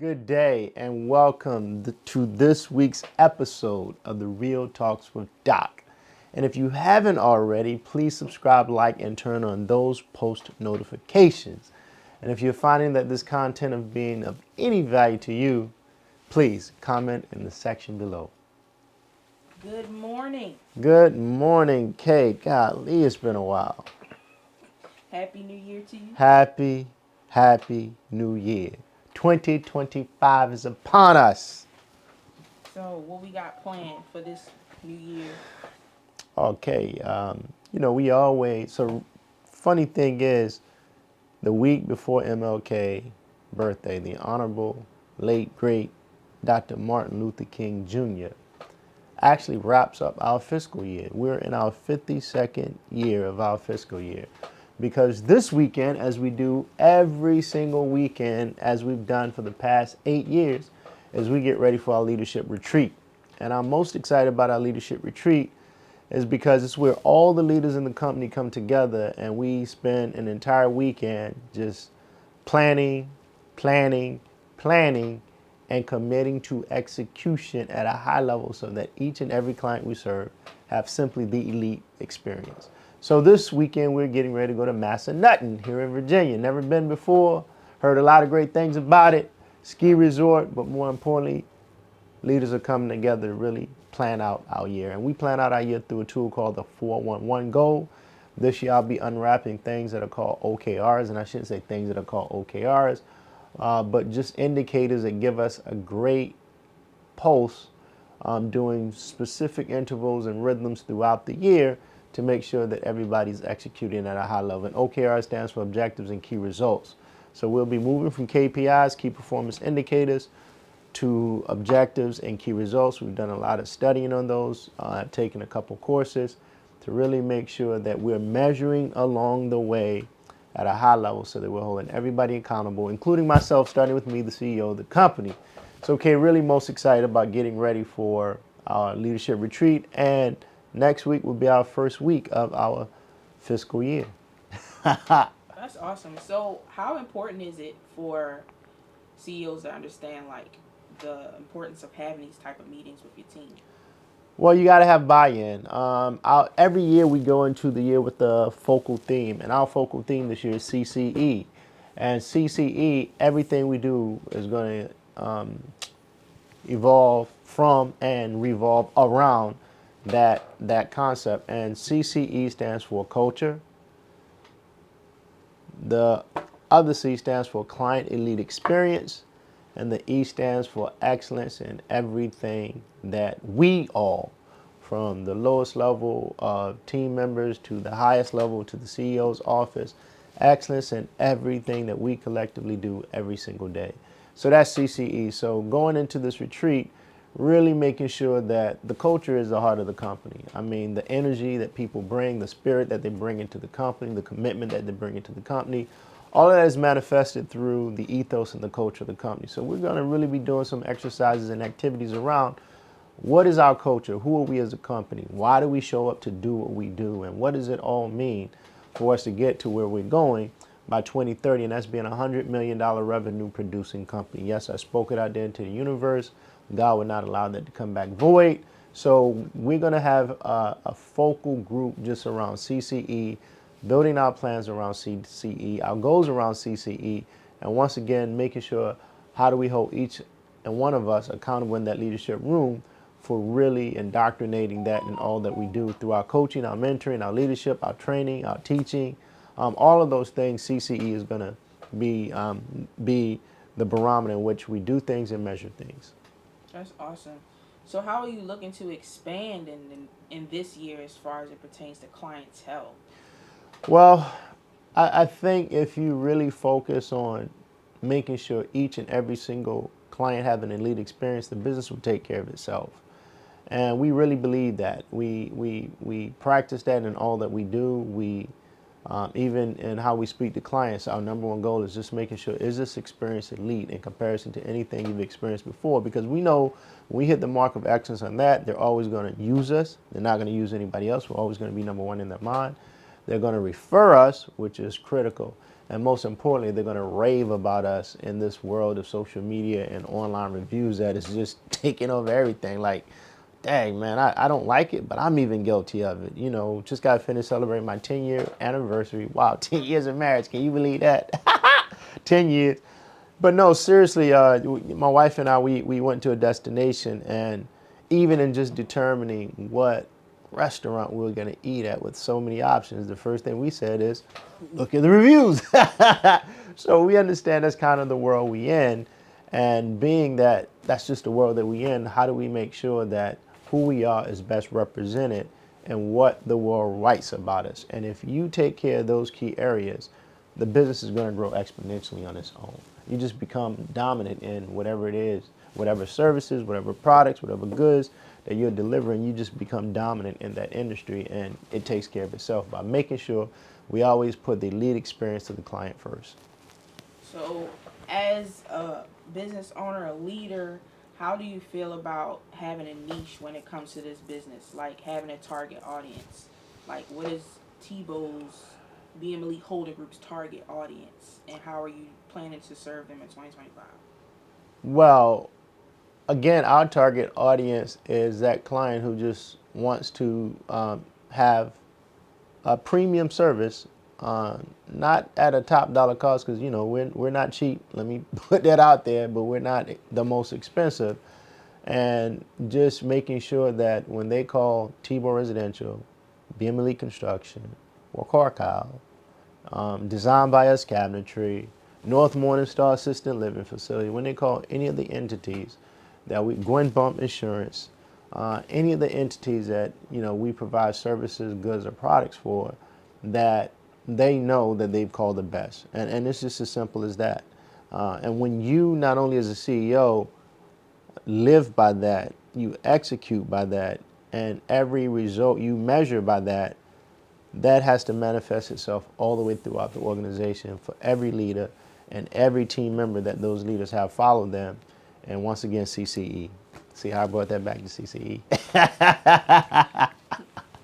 Good day and welcome to this week's episode of the Real Talks with Doc. And if you haven't already, please subscribe, like, and turn on those post notifications. And if you're finding that this content is being of any value to you, please comment in the section below. Good morning. Good morning, Kay. Golly, it's been a while. Happy New Year to you. Happy New Year. 2025 is upon us. So, what we got planned for this new year? Okay, we always, so funny thing is, the week before MLK birthday, the Honorable, late, great Dr. Martin Luther King Jr. actually wraps up our fiscal year. We're in our 52nd year of our fiscal year. Because this weekend, as we do every single weekend, as we've done for the past 8 years, is we get ready for our leadership retreat. And I'm most excited about our leadership retreat is because it's where all the leaders in the company come together and we spend an entire weekend just planning, and committing to execution at a high level so that each and every client we serve have simply the elite experience. So this weekend we're getting ready to go to Massanutten here in Virginia. Never been before, heard a lot of great things about it. Ski resort, but more importantly, leaders are coming together to really plan out our year. And we plan out our year through a tool called the 411 Goal. This year I'll be unwrapping things that are called OKRs, and I shouldn't say things that are called OKRs, but just indicators that give us a great pulse doing specific intervals and rhythms throughout the year to make sure that everybody's executing at a high level. And OKR stands for Objectives and Key Results. So we'll be moving from KPIs, Key Performance Indicators, to objectives and key results. We've done a lot of studying on those. I've taken a couple courses to really make sure that we're measuring along the way at a high level so that we're holding everybody accountable, including myself, starting with me, the CEO of the company. So, okay, really most excited about getting ready for our leadership retreat. And next week will be our first week of our fiscal year. That's awesome. So, how important is it for CEOs to understand the importance of having these type of meetings with your team? Well, you got to have buy-in. Every year we go into the year with the focal theme, and our focal theme this year is CCE. And CCE, everything we do is going to evolve from and revolve around that concept. And CCE stands for culture. The other C stands for client elite experience. And the E stands for excellence in everything that we all, from the lowest level of team members to the highest level to the CEO's office, excellence in everything that we collectively do every single day. So that's CCE. So going into this retreat, really making sure that the culture is the heart of the company. I mean, the energy that people bring, the spirit that they bring into the company, the commitment that they bring into the company, all of that is manifested through the ethos and the culture of the company. So we're going to really be doing some exercises and activities around what is our culture, who are we as a company, why do we show up to do what we do, and what does it all mean for us to get to where we're going by 2030, and that's being a $100 million revenue producing company. Yes, I spoke it out there into the universe. God would not allow that to come back void. So we're going to have a focal group just around CCE, building our plans around CCE, our goals around CCE, and once again, making sure how do we hold each and one of us accountable in that leadership room for really indoctrinating that in all that we do through our coaching, our mentoring, our leadership, our training, our teaching, all of those things. CCE is going to be the barometer in which we do things and measure things. That's awesome. So, how are you looking to expand in this year as far as it pertains to clientele? Well, I think if you really focus on making sure each and every single client have an elite experience, the business will take care of itself. And we really believe that. We practice that in all that we do. We even in how we speak to clients, our number one goal is just making sure, is this experience elite in comparison to anything you've experienced before? Because we know when we hit the mark of excellence on that, they're always going to use us. They're not going to use anybody else. We're always going to be number one in their mind. They're going to refer us, which is critical. And most importantly, they're going to rave about us in this world of social media and online reviews that is just taking over everything. Like, dang, man, I don't like it, but I'm even guilty of it. You know, just got finished celebrating my 10-year anniversary. Wow, 10 years of marriage. Can you believe that? 10 years. But no, seriously, my wife and I, we went to a destination, and even in just determining what restaurant we were going to eat at with so many options, the first thing we said is, look at the reviews. So we understand that's kind of the world we in. And being that that's just the world that we in, how do we make sure that who we are is best represented and what the world writes about us? And if you take care of those key areas, the business is going to grow exponentially on its own. You just become dominant in whatever it is, whatever services, whatever products, whatever goods that you're delivering. You just become dominant in that industry, and it takes care of itself by making sure we always put the lead experience to the client first. So, as a business owner, a leader, how do you feel about having a niche when it comes to this business? Like having a target audience. Like, what is Teabow's BM Elite Holder Group's target audience, and how are you planning to serve them in 2025? Well, again, our target audience is that client who just wants to have a premium service, not at a top dollar cost, because you know we're not cheap. Let me put that out there, but we're not the most expensive, and just making sure that when they call Teabow Residential, BM Elite Construction, or Carkyle, Designed by Us Cabinetry, North Morningstar Assisted Living Facility, when they call any of the entities that we, Gwen Bump Insurance, any of the entities that we provide services, goods, or products for, that they know that they've called the best, and it's just as simple as that. And when you not only as a CEO live by that, you execute by that, and every result you measure by that, that has to manifest itself all the way throughout the organization for every leader and every team member that those leaders have followed them. And once again, CCE. See how I brought that back to CCE?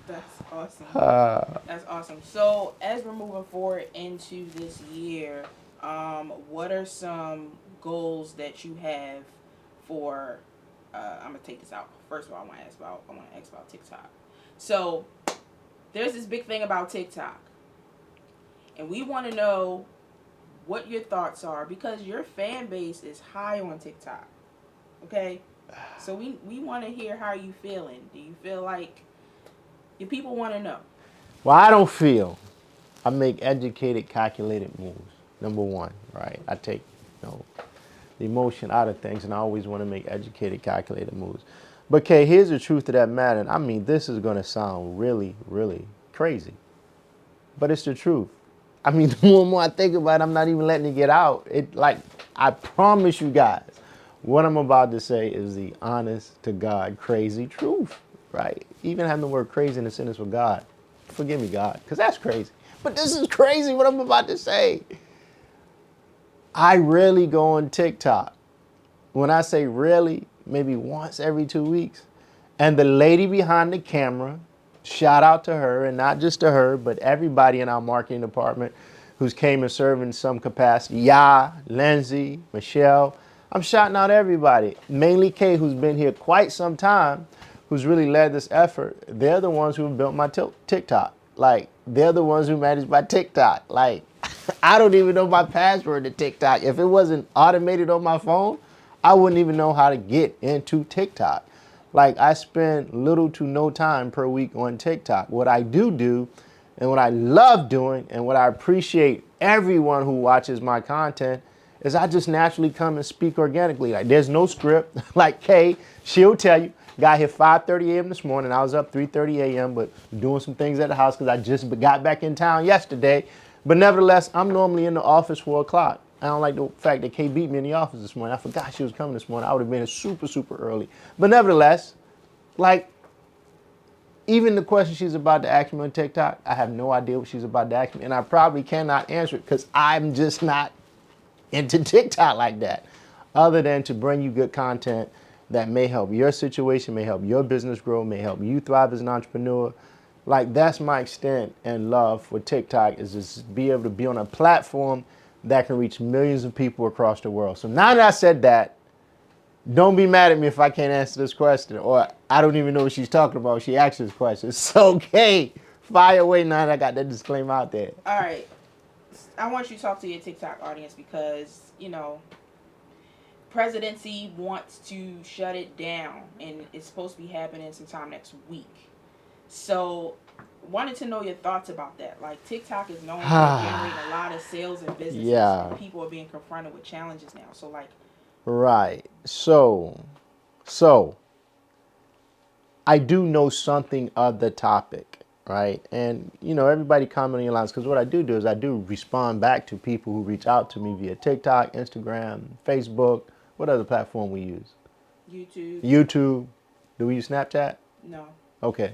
That's awesome. That's awesome. So, as we're moving forward into this year, what are some goals that you have for? I'm gonna take this out. First of all, I want to ask about TikTok. So, there's this big thing about TikTok, and we want to know what your thoughts are, because your fan base is high on TikTok. Okay, so we want to hear how you feeling. Do you feel like your people want to know? Well, I don't feel. I make educated, calculated moves. Number one, right? I take the emotion out of things, and I always want to make educated, calculated moves. But Kay, here's the truth of that matter. And I mean, this is going to sound really, really crazy, but it's the truth. I mean, the more and more I think about it, I'm not even letting it get out. I promise you guys, what I'm about to say is the honest to God crazy truth, right? Even having the word crazy in the sentence with God. Forgive me, God, because that's crazy. But this is crazy what I'm about to say. I rarely go on TikTok. When I say rarely, maybe once every 2 weeks. And the lady behind the camera, shout out to her, and not just to her, but everybody in our marketing department who's came and served in some capacity. Lindsay, Michelle. I'm shouting out everybody. Mainly Kay, who's been here quite some time, who's really led this effort. They're the ones who have built my TikTok. Like, they're the ones who manage my TikTok. Like, I don't even know my password to TikTok. If it wasn't automated on my phone, I wouldn't even know how to get into TikTok. Like, I spend little to no time per week on TikTok. What I do, and what I love doing, and what I appreciate everyone who watches my content, is I just naturally come and speak organically. Like, there's no script. Like Kay, she'll tell you, got here 5:30 a.m. this morning. I was up 3:30 a.m., but doing some things at the house because I just got back in town yesterday. But nevertheless, I'm normally in the office 4 o'clock. I don't like the fact that Kay beat me in the office this morning. I forgot she was coming this morning. I would have been super, super early. But nevertheless, like, even the question she's about to ask me on TikTok, I have no idea what she's about to ask me. And I probably cannot answer it because I'm just not into TikTok like that. Other than to bring you good content that may help your situation, may help your business grow, may help you thrive as an entrepreneur. Like that's my extent and love for TikTok is just be able to be on a platform that can reach millions of people across the world. So now that I said that, don't be mad at me if I can't answer this question or I don't even know what she's talking about. She asked this question. It's okay. Fire away now that I got that disclaimer out there. All right. I want you to talk to your TikTok audience because, presidency wants to shut it down and it's supposed to be happening sometime next week. So, wanted to know your thoughts about that. Like TikTok is known for generating a lot of sales and businesses, Yeah. and people are being confronted with challenges now. So, like, Right. So I do know something of the topic, right? And everybody commenting lines because what I do is I do respond back to people who reach out to me via TikTok, Instagram, Facebook. What other platform we use? YouTube. YouTube. Do we use Snapchat? No. Okay.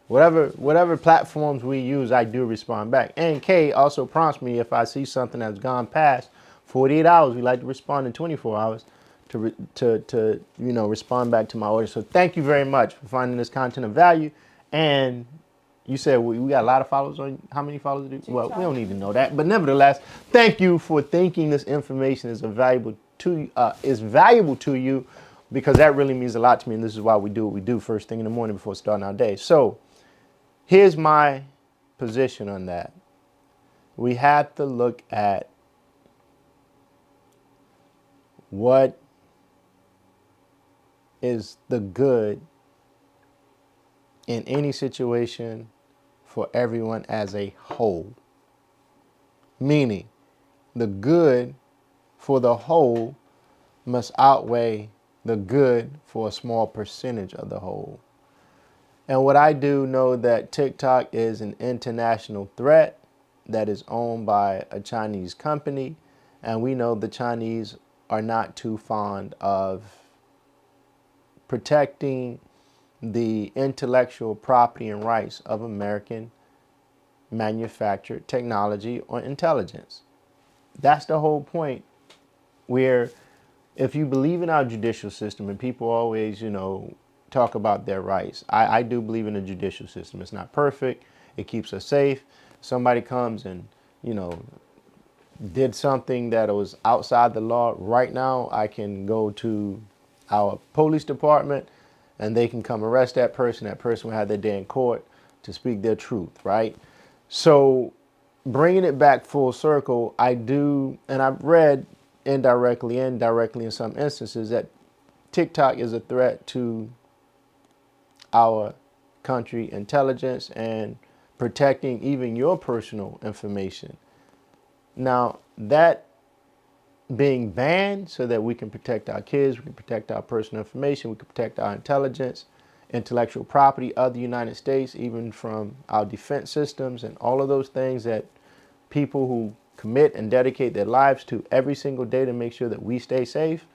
Whatever platforms we use, I do respond back. And Kay also prompts me if I see something that's gone past 48 hours. We like to respond in 24 hours to respond back to my audience. So thank you very much for finding this content of value. And you said we got a lot of followers on. How many followers do we? Well, we don't need to know that. But nevertheless, thank you for thinking this information is valuable to you because that really means a lot to me. And this is why we do what we do first thing in the morning before starting our day. So here's my position on that. We have to look at what is the good in any situation for everyone as a whole. Meaning, the good for the whole must outweigh the good for a small percentage of the whole. And what I do know that TikTok is an international threat that is owned by a Chinese company. And we know the Chinese are not too fond of protecting the intellectual property and rights of American manufactured technology or intelligence. That's the whole point where if you believe in our judicial system and people always, talk about their rights. I do believe in the judicial system. It's not perfect. It keeps us safe. Somebody comes and, did something that was outside the law. Right now, I can go to our police department and they can come arrest that person. That person will have their day in court to speak their truth, right? So bringing it back full circle, I do, and I've read indirectly and directly in some instances that TikTok is a threat to our country intelligence and protecting even your personal information. Now, that being banned so that we can protect our kids, we can protect our personal information, we can protect our intelligence, intellectual property of the United States, even from our defense systems and all of those things that people who commit and dedicate their lives to every single day to make sure that we stay safe.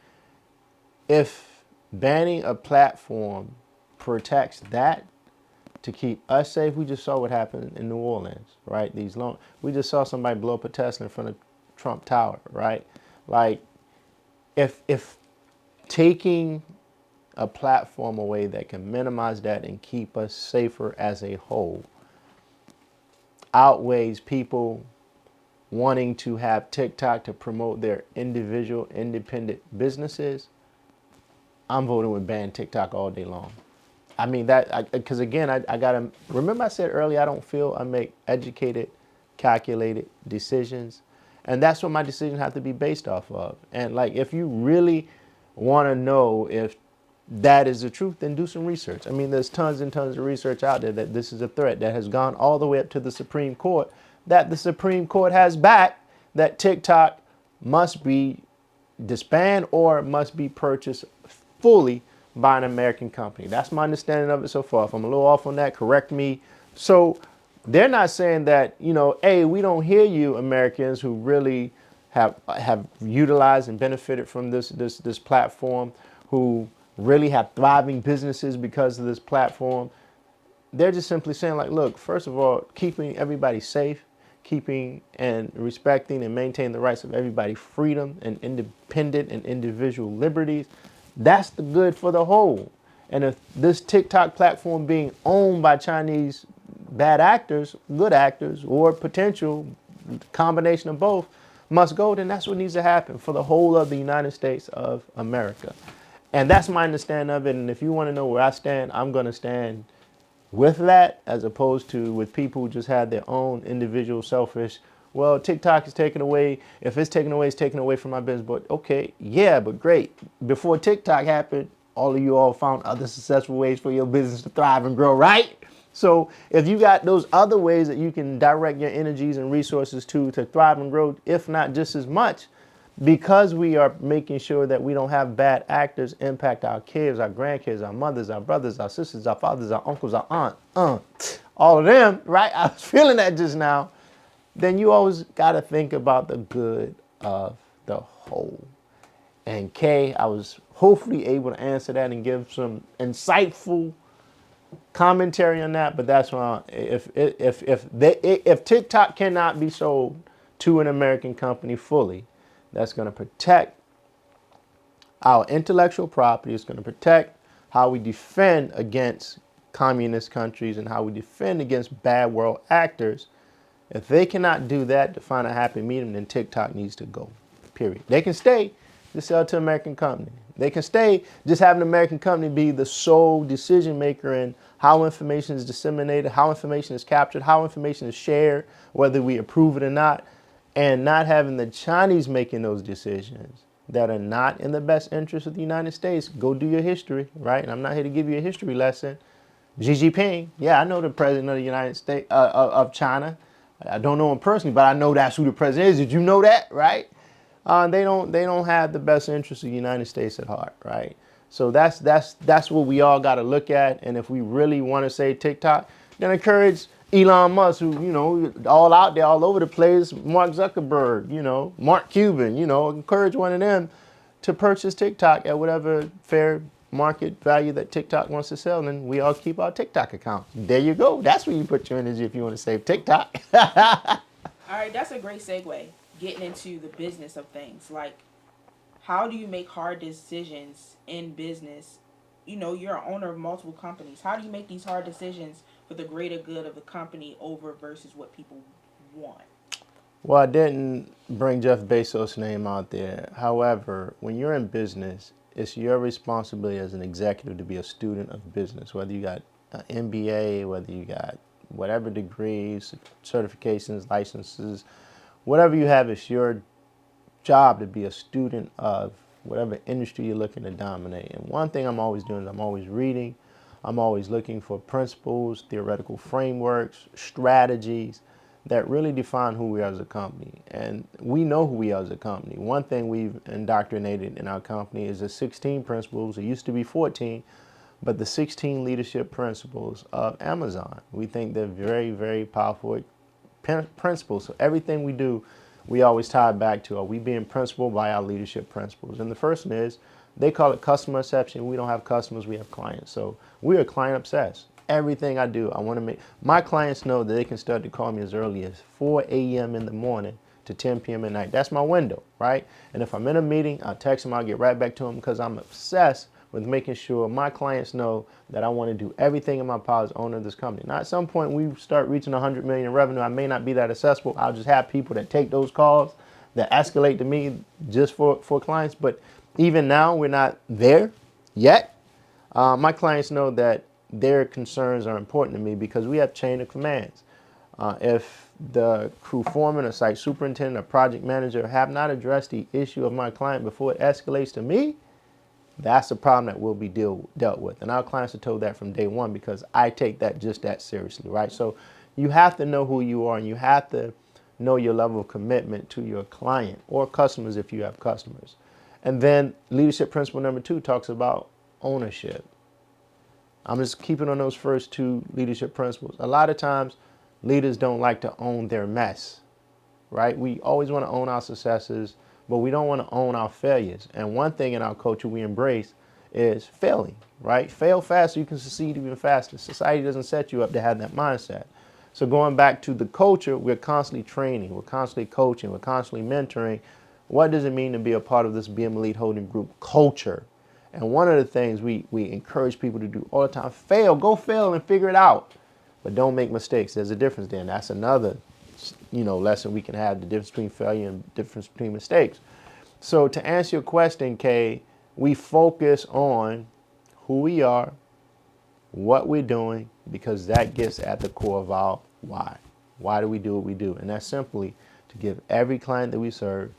If banning a platform protects that to keep us safe, we just saw what happened in New Orleans, right? We just saw somebody blow up a Tesla in front of Trump Tower, right? Like, if taking a platform away that can minimize that and keep us safer as a whole outweighs people wanting to have TikTok to promote their individual independent businesses, I'm voting with ban TikTok all day long. I mean, because again, I got to remember I said earlier, I don't feel I make educated, calculated decisions. And that's what my decisions have to be based off of. And like, if you really want to know if that is the truth, then do some research. I mean, there's tons and tons of research out there that this is a threat that has gone all the way up to the Supreme Court, that the Supreme Court has backed that TikTok must be disbanded or must be purchased fully by an American company. That's my understanding of it so far. If I'm a little off on that, correct me. So they're not saying that, hey, we don't hear you Americans who really have utilized and benefited from this platform, who really have thriving businesses because of this platform. They're just simply saying, like, look, first of all, keeping everybody safe, keeping and respecting and maintaining the rights of everybody's freedom and independent and individual liberties, that's the good for the whole. And if this TikTok platform being owned by Chinese bad actors, good actors, or potential combination of both must go, then that's what needs to happen for the whole of the United States of America. And that's my understanding of it. And if you want to know where I stand, I'm going to stand with that, as opposed to with people who just had their own individual selfish, well, TikTok is taken away. If it's taken away, it's taken away from my business. But okay, yeah, but great. Before TikTok happened, all of you all found other successful ways for your business to thrive and grow, right? So if you got those other ways that you can direct your energies and resources to thrive and grow, if not just as much, because we are making sure that we don't have bad actors impact our kids, our grandkids, our mothers, our brothers, our sisters, our fathers, our uncles, our aunt, all of them, right? I was feeling that just now. Then you always got to think about the good of the whole. And Kay, I was hopefully able to answer that and give some insightful commentary on that. But that's why if TikTok cannot be sold to an American company fully, that's going to protect our intellectual property. It's going to protect how we defend against communist countries and how we defend against bad world actors. If they cannot do that to find a happy medium, then TikTok needs to go, period. They can stay, just sell to an American company. They can stay, just have an American company be the sole decision maker in how information is disseminated, how information is captured, how information is shared, whether we approve it or not, and not having the Chinese making those decisions that are not in the best interest of the United States. Go do your history, right? And I'm not here to give you a history lesson. Xi Jinping, yeah, I know the president of the United States, of China. I don't know him personally, but I know that's who the president is. Did you know that, right? They don't have the best interest of the United States at heart, right? So that's what we all got to look at. And if we really want to say TikTok, then encourage Elon Musk, who, all out there, all over the place, Mark Zuckerberg, Mark Cuban, encourage one of them to purchase TikTok at whatever fair market value that TikTok wants to sell, and we all keep our TikTok accounts. There you go. That's where you put your energy if you want to save TikTok. All right, that's a great segue, getting into the business of things. Like, how do you make hard decisions in business? You're an owner of multiple companies. How do you make these hard decisions for the greater good of the company over versus what people want? Well, I didn't bring Jeff Bezos' name out there. However, when you're in business, it's your responsibility as an executive to be a student of business, whether you got an MBA, whether you got whatever degrees, certifications, licenses, whatever you have, it's your job to be a student of whatever industry you're looking to dominate. And one thing I'm always doing is I'm always reading. I'm always looking for principles, theoretical frameworks, strategies that really define who we are as a company. And we know who we are as a company. One thing we've indoctrinated in our company is the 16 principles. It used to be 14, but the 16 leadership principles of Amazon. We think they're very, very powerful principles. So everything we do, we always tie it back to, are we being principled by our leadership principles? And the first one is, they call it customer obsession. We don't have customers, we have clients. So we are client obsessed. Everything I do, I want to make my clients know that they can start to call me as early as 4 a.m. in the morning to 10 p.m. at night. That's my window, right? And if I'm in a meeting, I'll text them, I'll get right back to them, because I'm obsessed with making sure my clients know that I want to do everything in my power as owner of this company. Now, at some point, we start reaching 100 million in revenue. I may not be that accessible. I'll just have people that take those calls, that escalate to me just for clients. But even now, we're not there yet. My clients know that their concerns are important to me because we have chain of commands. If the crew foreman, a site superintendent, a project manager have not addressed the issue of my client before it escalates to me, that's a problem that will be dealt with. And our clients are told that from day one, because I take that just that seriously, right? So you have to know who you are, and you have to know your level of commitment to your client or customers if you have customers. And then leadership principle number 2 talks about ownership. I'm just keeping on those first 2 leadership principles. A lot of times, leaders don't like to own their mess, right? We always want to own our successes, but we don't want to own our failures. And one thing in our culture we embrace is failing, right? Fail fast so you can succeed even faster. Society doesn't set you up to have that mindset. So going back to the culture, we're constantly training, we're constantly coaching, we're constantly mentoring. What does it mean to be a part of this BM Elite Holding Group culture? And one of the things we encourage people to do all the time, go fail and figure it out. but don't make mistakes. There's a difference there. And that's another, lesson we can have, the difference between failure and difference between mistakes. So to answer your question, Kay, we focus on who we are, what we're doing, because that gets at the core of our why. Why do we do what we do? And that's simply to give every client that we serve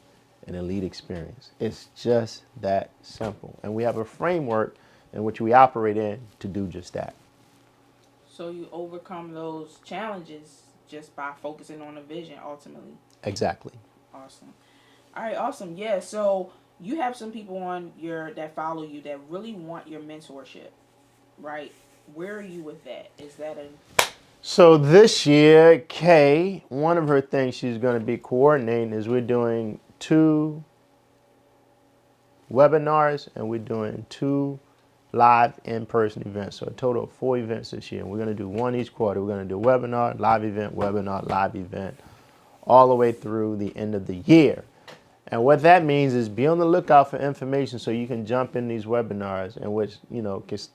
an elite experience. It's just that simple. And we have a framework in which we operate in to do just that. So you overcome those challenges just by focusing on a vision ultimately. Exactly. Awesome. All right, awesome. Yeah, so you have some people on your that follow you that really want your mentorship, right? Where are you with that? Is that a So this year, Kay, one of her things she's going to be coordinating is we're doing 2 webinars and we're doing 2 live in-person events. So a total of 4 events this year. And we're going to do 1 each quarter. We're going to do webinar, live event, all the way through the end of the year. And what that means is be on the lookout for information so you can jump in these webinars, in which,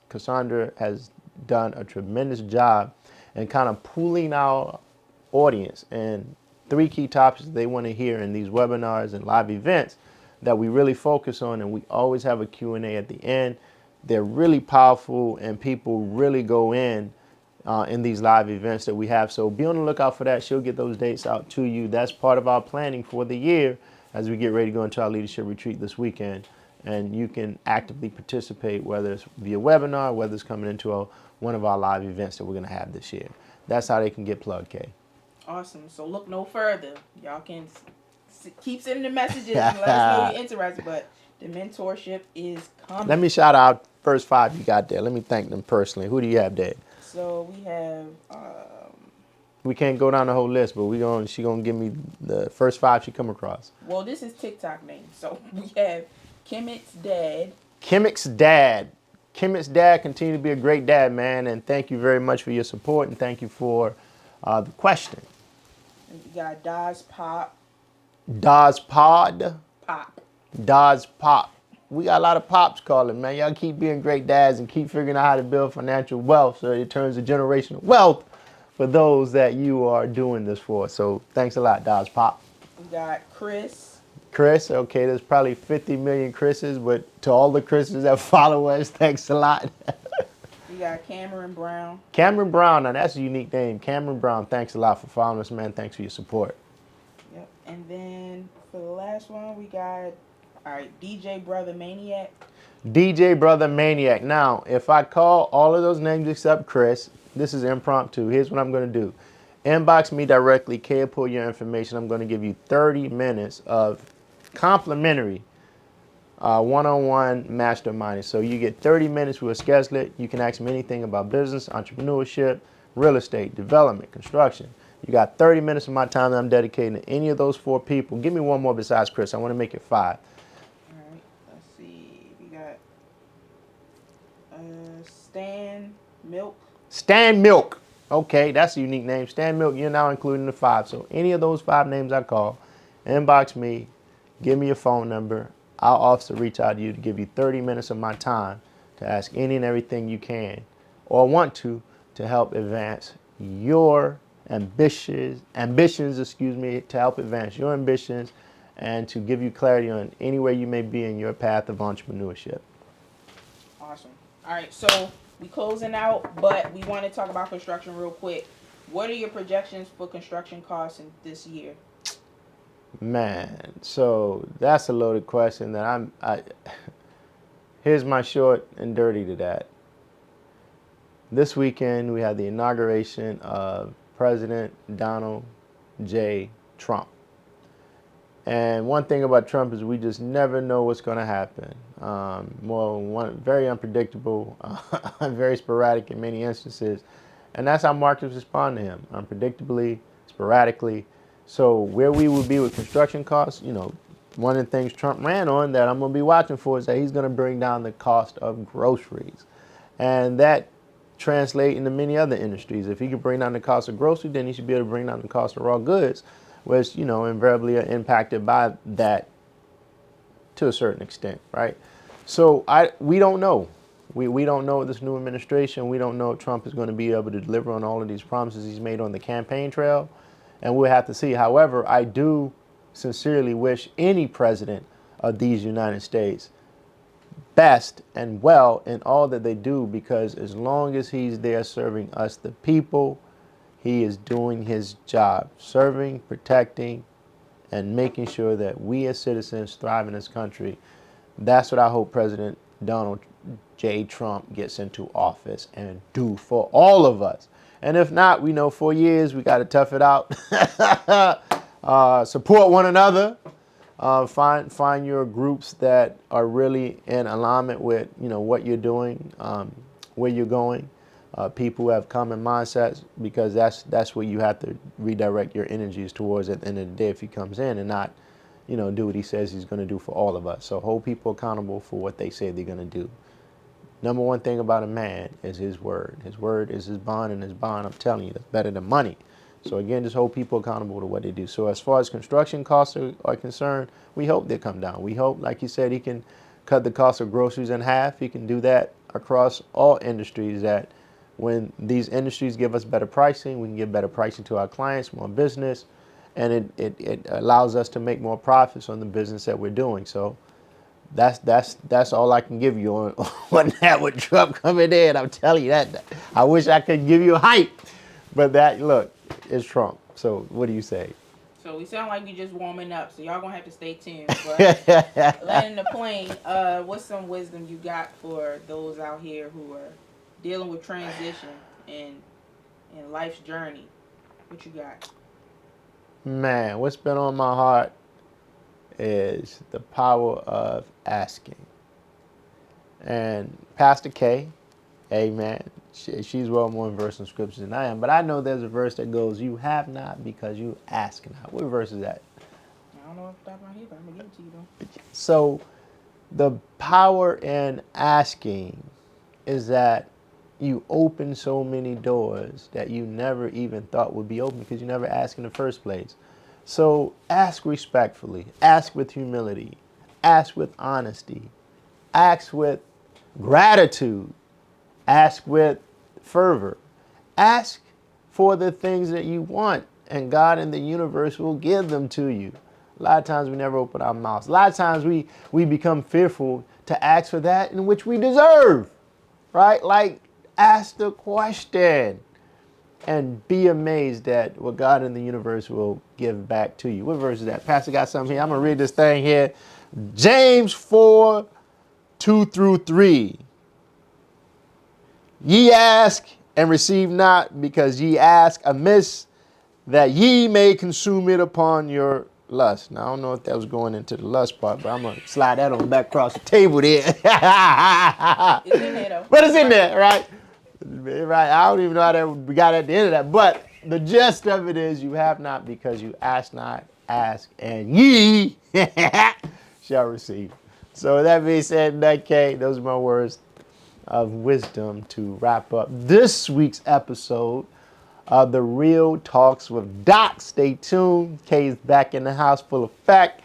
Cassandra has done a tremendous job in kind of pooling our audience and 3 key topics they want to hear in these webinars and live events that we really focus on. And we always have a Q&A at the end. They're really powerful and people really go in these live events that we have. So be on the lookout for that. She'll get those dates out to you. That's part of our planning for the year as we get ready to go into our leadership retreat this weekend. And you can actively participate, whether it's via webinar, whether it's coming into one of our live events that we're going to have this year. That's how they can get plugged, Kay. awesome? So look no further. Y'all can keep sending the messages and let us know you're interested. But the mentorship is coming. Let me shout out first 5 you got there. Let me thank them personally. Who do you have there? So we have. We can't go down the whole list, but she gonna give me the first 5 she come across. Well, this is TikTok name. So we have Kimmick's dad. Kimmick's dad. Kimmick's dad, continue to be a great dad, man, and thank you very much for your support, and thank you for the question. And we got Daz Pop. Daz Pod. Pop. Daz Pop. We got a lot of pops calling, man. Y'all keep being great dads and keep figuring out how to build financial wealth so it turns to generational wealth for those that you are doing this for. So thanks a lot, Daz Pop. We got Chris. Chris, okay, there's probably 50 million Chris's, but to all the Chris's that follow us, thanks a lot. We got Cameron Brown. Cameron Brown, now that's a unique name. Cameron Brown, thanks a lot for following us, man. Thanks for your support. Yep. And then for the last one, we got, all right, DJ Brother Maniac. DJ Brother Maniac. Now, if I call all of those names except Chris, this is impromptu. Here's what I'm going to do. Inbox me directly. Kay, pull your information. I'm going to give you 30 minutes of complimentary one-on-one masterminding. So you get 30 minutes. We'll schedule it. You can ask me anything about business, entrepreneurship, real estate, development, construction. You got 30 minutes of my time that I'm dedicating to any of those 4 people. Give me one more besides Chris. I want to make it 5. All right. Let's see. We got Stan Milk. Stan Milk. Okay, that's a unique name. Stan Milk, you're now including the 5. So any of those 5 names I call, inbox me, give me your phone number. I'll officer reach out to you to give you 30 minutes of my time to ask any and everything you can or want to help advance your ambitions, to help advance your ambitions and to give you clarity on anywhere you may be in your path of entrepreneurship. Awesome. All right, so we closing out, but we want to talk about construction real quick. What are your projections for construction costs in this year? Man, so that's a loaded question that here's my short and dirty to that. This weekend we had the inauguration of President Donald J. Trump. And one thing about Trump is we just never know what's going to happen. Very unpredictable, very sporadic in many instances. And that's how markets respond to him, unpredictably, sporadically. So where we will be with construction costs, one of the things Trump ran on that I'm going to be watching for is that he's going to bring down the cost of groceries. And that translates into many other industries. If he can bring down the cost of groceries, then he should be able to bring down the cost of raw goods, which, invariably are impacted by that to a certain extent, right? So we don't know. We don't know this new administration. We don't know if Trump is going to be able to deliver on all of these promises he's made on the campaign trail. And we'll have to see. However, I do sincerely wish any president of these United States best and well in all that they do, because as long as he's there serving us, the people, he is doing his job, serving, protecting, and making sure that we as citizens thrive in this country. That's what I hope President Donald J. Trump gets into office and do for all of us. And if not, we know 4 years, we got to tough it out. Support one another. Find your groups that are really in alignment with what you're doing, where you're going. People who have common mindsets, because that's where you have to redirect your energies towards at the end of the day if he comes in, and not do what he says he's going to do for all of us. So hold people accountable for what they say they're going to do. Number one thing about a man is his word. His word is his bond, and his bond, I'm telling you, that's better than money. So again, just hold people accountable to what they do. So as far as construction costs are concerned, we hope they come down. We hope, like you said, he can cut the cost of groceries in half. He can do that across all industries, that when these industries give us better pricing, we can give better pricing to our clients, more business, and it allows us to make more profits on the business that we're doing. So that's all I can give you on that with Trump coming in. I'm telling you that. I wish I could give you hype, but that, look, is Trump. So what do you say? So we sound like we just warming up. So y'all gonna have to stay tuned. But landing the plane. What's some wisdom you got for those out here who are dealing with transition in life's journey? What you got? Man, what's been on my heart is the power of asking. And Pastor K, amen, she's well more versed in scriptures than I am, but I know there's a verse that goes, "You have not because you ask not." What verse is that? I don't know off the top of my head, but I'm gonna give it to you though. So the power in asking is that you open so many doors that you never even thought would be open because you never asked in the first place. So ask respectfully, ask with humility, ask with honesty, ask with gratitude, ask with fervor. Ask for the things that you want, and God and the universe will give them to you. A lot of times we never open our mouths. A lot of times we become fearful to ask for that in which we deserve, right? Like, ask the question and be amazed at what God in the universe will give back to you. What verse is that? Pastor got something here. I'm going to read this thing here. James 4, 2 through 3. Ye ask and receive not, because ye ask amiss, that ye may consume it upon your lust. Now, I don't know if that was going into the lust part, but I'm going to slide that on back across the table there. It's in there though. But it's in there, right? Right. I don't even know how we got at the end of that. But the gist of it is, you have not because you ask not. Ask and ye shall receive. So that being said, in that case, those are my words of wisdom to wrap up this week's episode of The Real Talks with Doc. Stay tuned. Kay's back in the house full effect,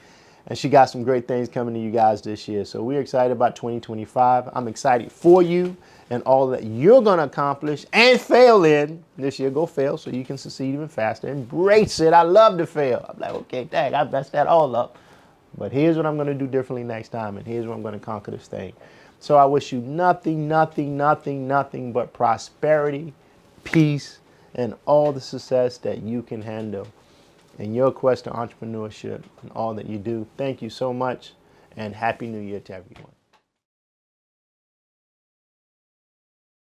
and she got some great things coming to you guys this year. So we're excited about 2025. I'm excited for you and all that you're going to accomplish and fail in this year. Go fail so you can succeed even faster. Embrace it. I love to fail. I'm like, okay, dang, I messed that all up. But here's what I'm going to do differently next time, and here's what I'm going to conquer this thing. So I wish you nothing but prosperity, peace, and all the success that you can handle in your quest to entrepreneurship and all that you do. Thank you so much, and Happy New Year to everyone.